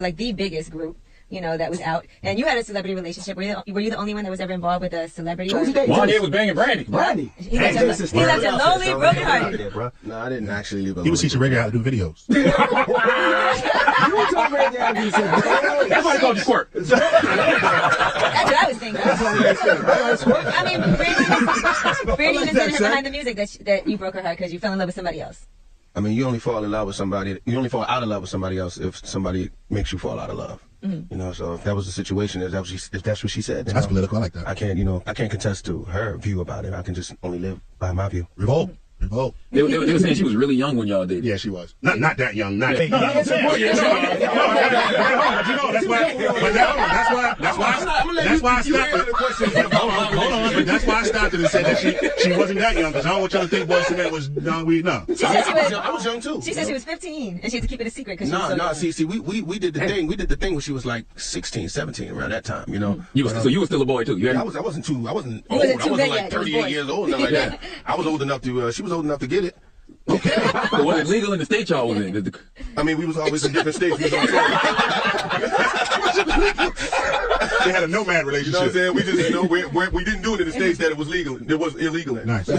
like the biggest group, you know, that was out. And you had a celebrity relationship. Were you the only one that was ever involved with a celebrity? Wanya was banging Brandy. Brandy. He left you lonely, brokenhearted. No, I didn't actually leave. He was teaching Reggae how to do videos. That's why they called you Squirt. That's what I was thinking. I mean, Brandy even said behind the music that you broke her heart because you fell in love with somebody else. I mean, you only fall in love with somebody. You only fall out of love with somebody else if somebody makes you fall out of love. You know, so if that was the situation, if that's what she said, That's political. I like that. I can't contest to her view about it. I can just only live by my view. Revolt. Revolt. They were saying she was really young when y'all did. Yeah, she was. Not that young. Not. Yeah. That's why I stopped it. Hold on. But that's why I stopped it and said that she wasn't that young because I don't want y'all to think BOYZ II was no. I was young too. She said she was 15 and she had to keep it a secret because See, we did the thing. We did the thing when she was like 16, 17 around that time. You know. So you were still a boy too. I wasn't old. I wasn't like 38 years old. Nothing like that. I was old enough to. She was old enough to get it. Okay. So was it legal in the state y'all was in? I mean, we was always in different states. They had a nomad relationship. You know what I'm saying? We just, we didn't do it in the states that it was legal. It was illegal in. Nice. No.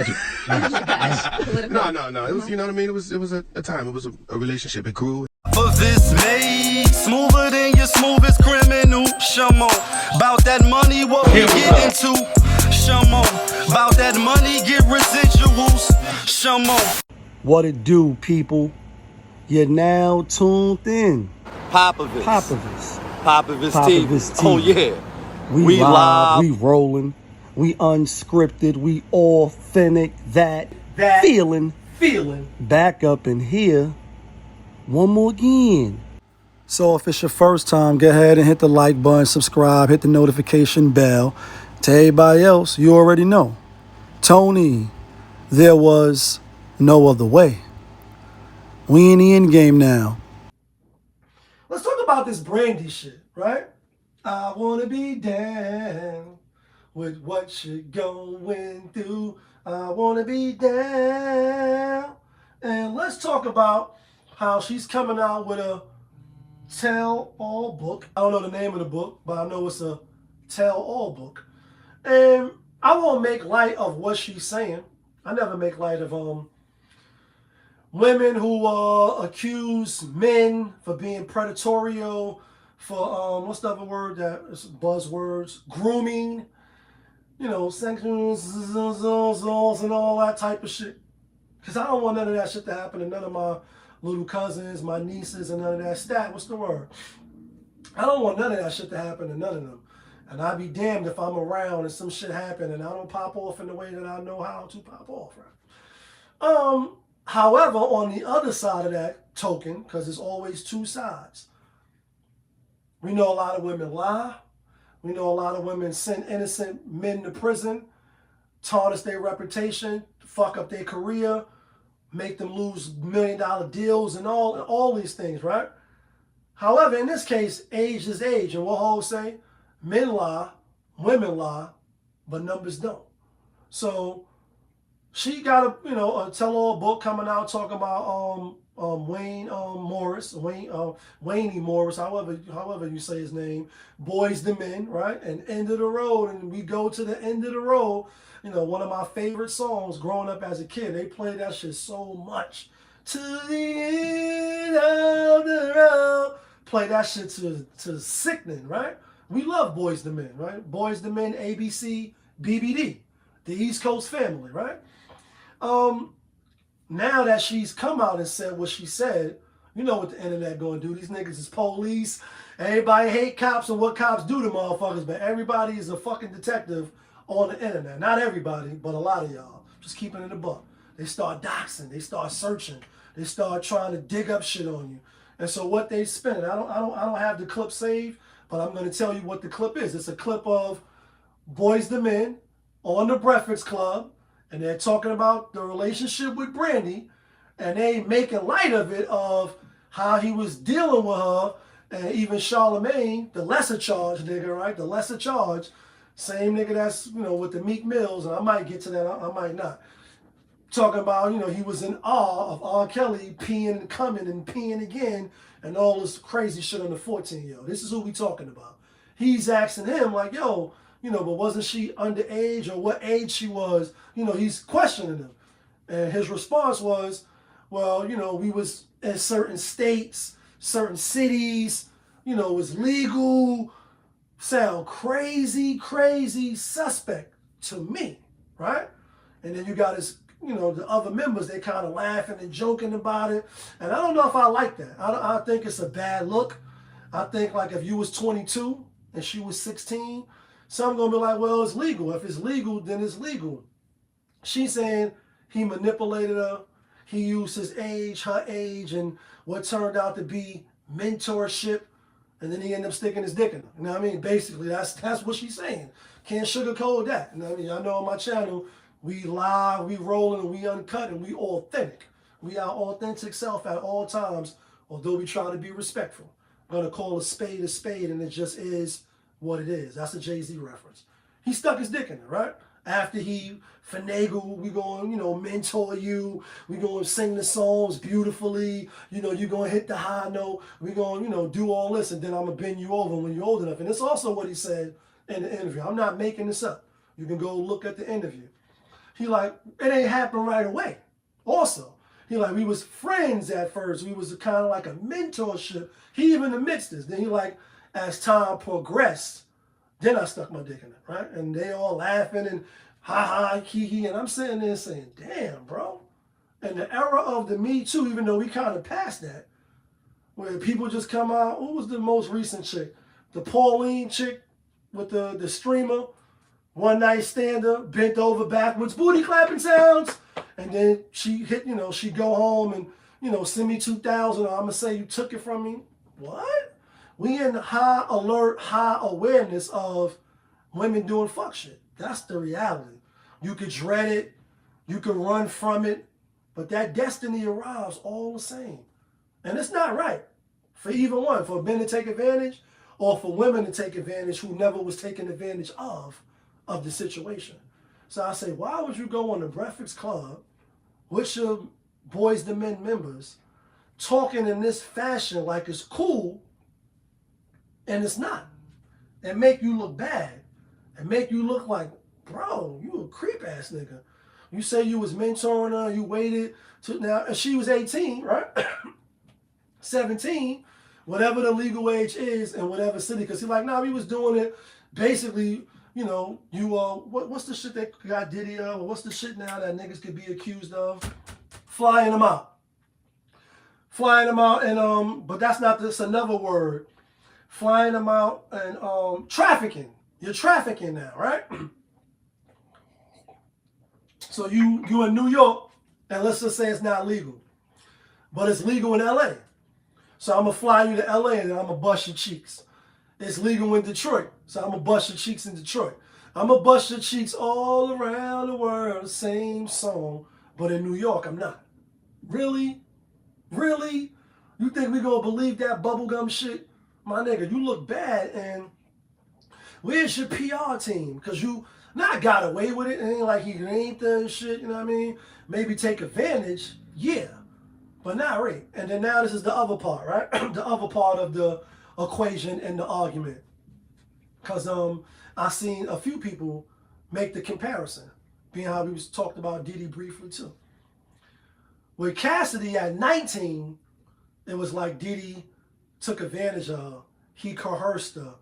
It was, you know what I mean? It was a time. It was a relationship. It grew. For this made smoother than your smoothest criminal. Shamo, about that money, what we get into. Shamo, about that money, get residuals. Shamo. What it do, people? You're now tuned in. Popovich TV. Oh yeah. We live, we rolling, we unscripted, we authentic, that feeling back up in here. One more again. So if it's your first time, go ahead and hit the like button, subscribe, hit the notification bell. To everybody else, you already know. Tony, there was no other way. We in the end game now. Let's talk about this Brandy shit, right? I want to be down with what you're going through. I want to be down. And let's talk about how she's coming out with a tell-all book. I don't know the name of the book, but I know it's a tell-all book. And I won't make light of what she's saying. I never make light of women who accuse men for being predatorial, for what's the other word that is buzzwords? Grooming, you know, sexual and all that type of shit. Because I don't want none of that shit to happen to none of my little cousins, my nieces, and none of that what's the word? I don't want none of that shit to happen to none of them. And I'd be damned if I'm around and some shit happen and I don't pop off in the way that I know how to pop off, right? However, on the other side of that token, because there's always two sides, we know a lot of women lie. We know a lot of women send innocent men to prison, tarnish their reputation, fuck up their career, make them lose $1 million deals and all these things, right? However, in this case, age is age. And what Ho say? Men lie, women lie, but numbers don't. So she got a tell-all book coming out talking about Wanya Morris, however you say his name, BOYZ II, right? And End of the Road, and we go to the end of the road. You know, one of my favorite songs growing up as a kid. They played that shit so much. To the end of the road. Play that shit to sickening, right? We love BOYZ II, right? BOYZ II, ABC, BBD, the East Coast family, right? Now that she's come out and said what she said, you know what the internet going to do. These niggas is police. Everybody hate cops and what cops do to motherfuckers, but everybody is a fucking detective on the internet. Not everybody, but a lot of y'all. Just keeping it a buck. They start doxing. They start searching. They start trying to dig up shit on you. And so what they spend, I don't have the clip saved, but I'm going to tell you what the clip is. It's a clip of BOYZ II on the Breakfast Club, and they're talking about the relationship with Brandy, and they making light of it, of how he was dealing with her, and even Charlemagne, the lesser charge nigga, right? The lesser charge, same nigga that's, with the Meek Mills, and I might get to that, I might not. Talking about, he was in awe of R. Kelly peeing and coming and peeing again and all this crazy shit on the 14-year-old. This is who we talking about. He's asking him like, yo, but wasn't she underage or what age she was? He's questioning him. And his response was, well, we was in certain states, certain cities, it was legal. Sound crazy suspect to me, right? And then you got his, the other members, they kind of laughing and joking about it. And I don't know if I like that. I think it's a bad look. I think like if you was 22 and she was 16, some gonna be like, well, it's legal. If it's legal, then it's legal. She's saying he manipulated her. He used his age, her age, and what turned out to be mentorship. And then he ended up sticking his dick in her. You know what I mean? Basically, that's what she's saying. Can't sugarcoat that. You know what I mean? I know on my channel, we live, we rolling, we uncut, and we authentic. We our authentic self at all times, although we try to be respectful. I'm going to call a spade, and it just is what it is. That's a Jay-Z reference. He stuck his dick in her, right? After he finagled, we going, mentor you. We going to sing the songs beautifully. You going to hit the high note. We going, do all this, and then I'm going to bend you over when you're old enough. And it's also what he said in the interview. I'm not making this up. You can go look at the interview. He like, it ain't happened right away. Also, he like, we was friends at first. We was kind of like a mentorship. He even admits this. Then he like, as time progressed, then I stuck my dick in it, right? And they all laughing and ha, hee, and I'm sitting there saying, damn, bro. And the era of the Me Too, even though we kind of passed that, where people just come out, who was the most recent chick? The Pauline chick with the streamer, one night stander, bent over backwards, booty clapping sounds. And then she hit, she go home and, send me 2,000, or I'm going to say you took it from me. What? We in high alert, high awareness of women doing fuck shit. That's the reality. You could dread it. You could run from it. But that destiny arrives all the same. And it's not right for either one, for men to take advantage or for women to take advantage who never was taken advantage of the situation. So I say, why would you go on the Breakfast Club with your BOYZ II Men members talking in this fashion like it's cool, and it's not, and make you look bad, and make you look like, bro, you a creep ass nigga. You say you was mentoring her, you waited to now, and she was 18, right? 17, whatever the legal age is in whatever city, because he's like, nah, we was doing it basically, what's the shit that got Diddy of, or what's the shit now that niggas could be accused of? Flying them out, and but that's not this, another word. Flying them out and trafficking. You're trafficking now, right? So you in New York, and let's just say it's not legal, but it's legal in LA. So I'm gonna fly you to LA and I'm gonna bust your cheeks. It's legal in Detroit, so I'm gonna bust your cheeks in Detroit. I'm gonna bust your cheeks all around the world, same song, but in New York I'm not. Really? Really? You think we gonna believe that bubblegum shit? My nigga, you look bad, and where's your PR team? Because you not got away with it, and ain't like you ain't the shit, you know what I mean? Maybe take advantage, yeah, but not rape. And then now this is the other part, right? The other part of the equation and the argument. Because I seen a few people make the comparison, being how we was talked about Diddy briefly too. With Cassidy at 19, it was like Diddy took advantage of her. He coerced her.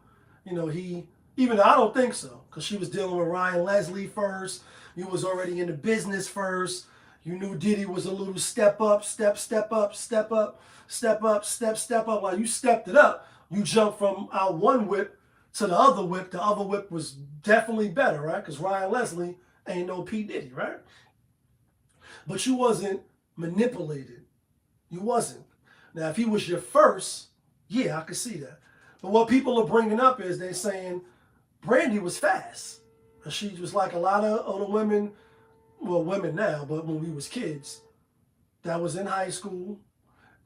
Even though I don't think so, because she was dealing with Ryan Leslie first. You was already in the business first. You knew Diddy was a little step up. Like you stepped it up. You jumped from our one whip to the other whip. The other whip was definitely better, right? Because Ryan Leslie ain't no P. Diddy, right? But you wasn't manipulated. You wasn't. Now, if he was your first, yeah, I could see that. But what people are bringing up is they're saying Brandy was fast. And she was like a lot of other women, well, women now, but when we was kids, that was in high school,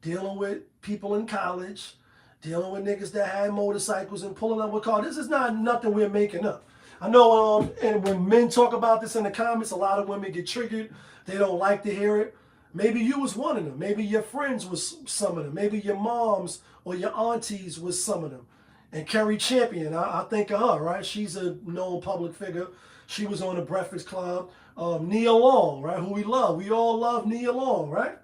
dealing with people in college, dealing with niggas that had motorcycles and pulling up with cars. This is not nothing we're making up. I know, and when men talk about this in the comments, a lot of women get triggered. They don't like to hear it. Maybe you was one of them. Maybe your friends was some of them. Maybe your moms or your aunties was some of them. And Kerry Champion, I think of her, right? She's a known public figure. She was on the Breakfast Club. Nia Long, right? Who we love. We all love Nia Long, right?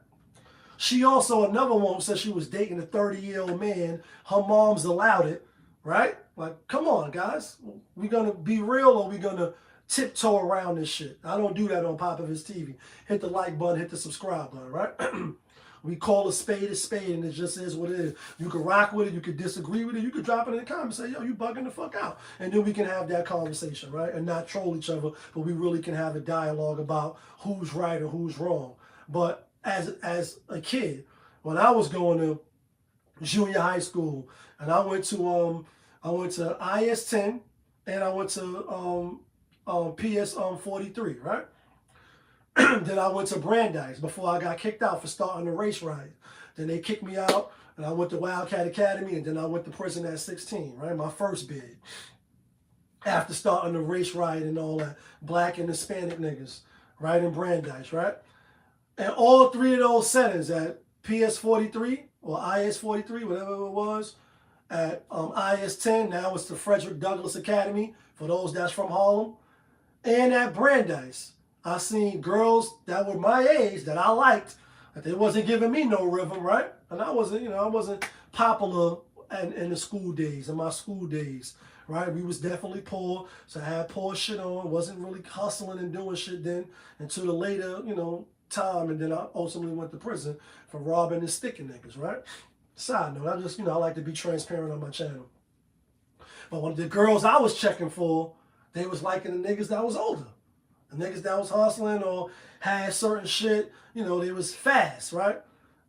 She also another one who said she was dating a 30-year-old man. Her mom's allowed it, right? Like, come on, guys. We gonna be real or we gonna tiptoe around this shit? I don't do that on Pop of His TV. Hit the like button, hit the subscribe button, right? We call a spade, and it just is what it is. You can rock with it, you can disagree with it, you can drop it in the comments and say, yo, you bugging the fuck out. And then we can have that conversation, right? And not troll each other, but we really can have a dialogue about who's right or who's wrong. But as a kid, when I was going to junior high school, and I went to IS-10 and I went to PS-43, right? Then I went to Brandeis before I got kicked out for starting the race riot. Then they kicked me out, and I went to Wildcat Academy, and then I went to prison at 16, right? My first bid. After starting the race riot and all that, black and Hispanic niggas, right, in Brandeis, right? And all three of those settings at PS-43 or IS-43, whatever it was, at IS-10, now it's the Frederick Douglass Academy, for those that's from Harlem, and at Brandeis. I seen girls that were my age that I liked, that they wasn't giving me no rhythm, right? And I wasn't, I wasn't popular in the school days, in my school days, right? We was definitely poor, so I had poor shit on, wasn't really hustling and doing shit then until the later, time, and then I ultimately went to prison for robbing and sticking niggas, right? Side note, I just, I like to be transparent on my channel. But when the girls I was checking for, they was liking the niggas that was older. The niggas that was hustling or had certain shit, they was fast, right?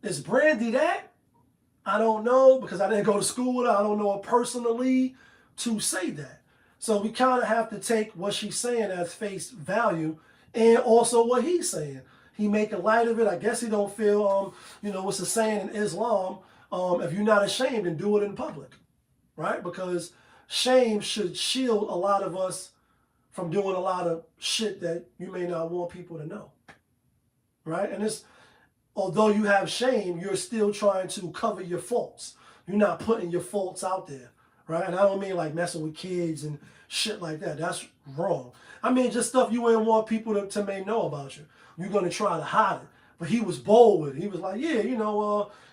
Is Brandy that? I don't know, because I didn't go to school with her. I don't know her personally to say that. So we kind of have to take what she's saying as face value and also what he's saying. He making light of it. I guess he don't feel, what's the saying in Islam, if you're not ashamed, then do it in public, right? Because shame should shield a lot of us from doing a lot of shit that you may not want people to know, right? And although you have shame, you're still trying to cover your faults. You're not putting your faults out there, right? And I don't mean like messing with kids and shit like that. That's wrong. I mean just stuff you wouldn't want people to may know about you. You're going to try to hide it. But he was bold with it. He was like, yeah,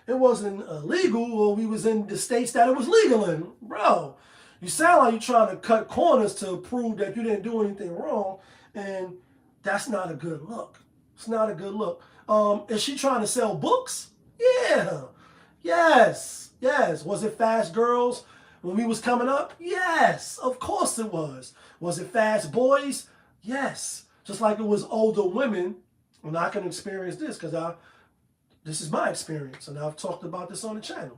it wasn't illegal, or we was in the states that it was legal in. Bro, you sound like you're trying to cut corners to prove that you didn't do anything wrong, and that's not a good look. It's not a good look. Is she trying to sell books? Yeah. Yes. Was it Fast Girls when we was coming up? Yes, of course it was. Was it Fast Boys? Yes. Just like it was older women, and I can experience this because this is my experience, and I've talked about this on the channel.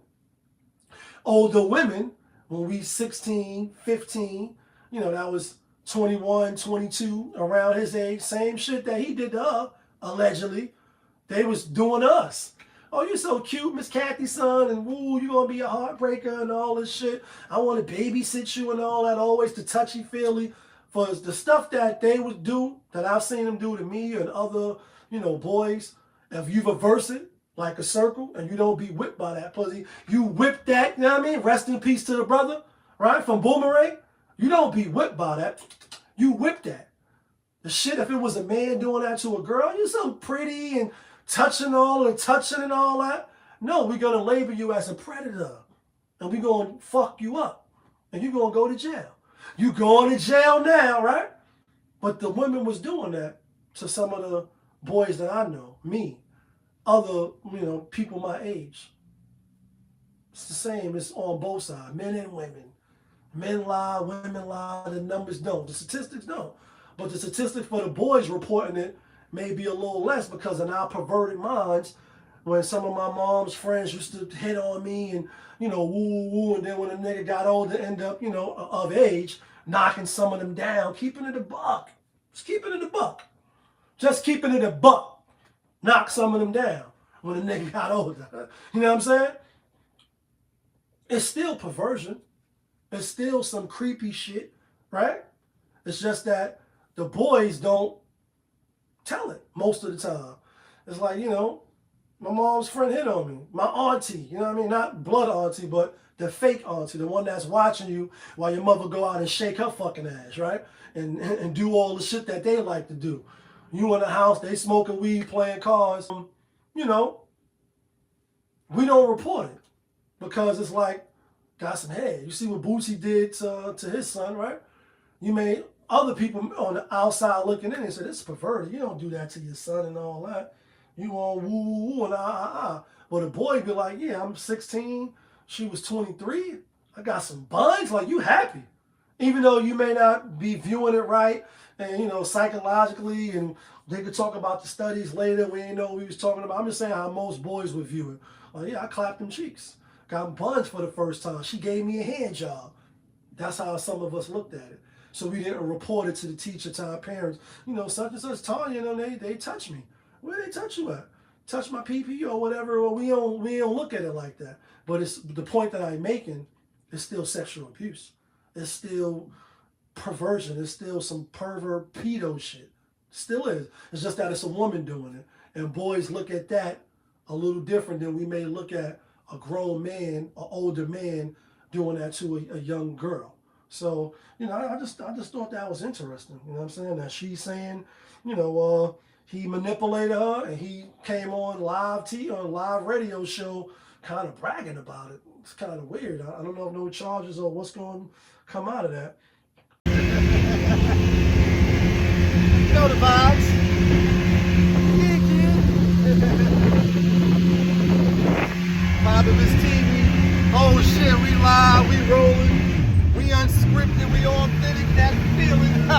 Older women, when we 16, 15, that was 21, 22, around his age, same shit that he did to her, allegedly, they was doing to us. Oh, you're so cute, Miss Kathy's son, and woo, you're going to be a heartbreaker and all this shit. I want to babysit you and all that, always the touchy-feely. For the stuff that they would do, that I've seen them do to me and other, boys, if you reverse it like a circle and you don't be whipped by that pussy, you whip that, you know what I mean? Rest in peace to the brother, right? From Boomerang. You don't be whipped by that. You whip that. The shit, if it was a man doing that to a girl, you're so pretty and touching and all that. No, we're going to label you as a predator. And we're going to fuck you up. And you're going to go to jail. You going to jail now, right? But the women was doing that to some of the boys that I know, me, other, people my age. It's the same. It's on both sides, men and women. Men lie, women lie, the numbers don't. The statistics don't. But the statistics for the boys reporting it may be a little less because in our perverted minds, when some of my mom's friends used to hit on me and, woo, and then when a nigga got older, end up, of age, knocking some of them down, keeping it a buck. Just keeping it a buck. Just keeping it a buck. Knock some of them down when a nigga got older. You know what I'm saying? It's still perversion. It's still some creepy shit, right? It's just that the boys don't tell it most of the time. It's like, you know, my mom's friend hit on me. My auntie, you know what I mean? Not blood auntie, but the fake auntie, the one that's watching you while your mother go out and shake her fucking ass, right? And do all the shit that they like to do. You in the house, they smoking weed, playing cards. You know, we don't report it because it's like, got some head. You see what BuT did to his son, right? You made other people on the outside looking in and say, this is perverted. You don't do that to your son and all that. You on woo woo woo and ah. But a boy be like, yeah, I'm 16. She was 23. I got some buns. Like, you happy. Even though you may not be viewing it right and, you know, psychologically, and they could talk about the studies later. We ain't know what we was talking about. I'm just saying how most boys would view it. Like, yeah, I clapped them cheeks. Got buns for the first time. She gave me a hand job. That's how some of us looked at it. So we didn't report it to the teacher, to our parents. You know, such and such, Tanya, you know, they touch me. Where they touch you at? Touch my PP or whatever. Or we don't look at it like that. But it's the point that I'm making is still sexual abuse. It's still perversion. It's still some pervert pedo shit. Still is. It's just that it's a woman doing it. And boys look at that a little different than we may look at a grown man, an older man doing that to a young girl. So, you know, I just thought that was interesting. You know what I'm saying? That she's saying, you know, he manipulated her and he came on live radio show kind of bragging about it. It's kind of weird. I don't know if no charges or what's going to come out of that. You know the vibes. Fatherless TV. Oh shit, we live, we rolling, we unscripted, we authentic, that feeling.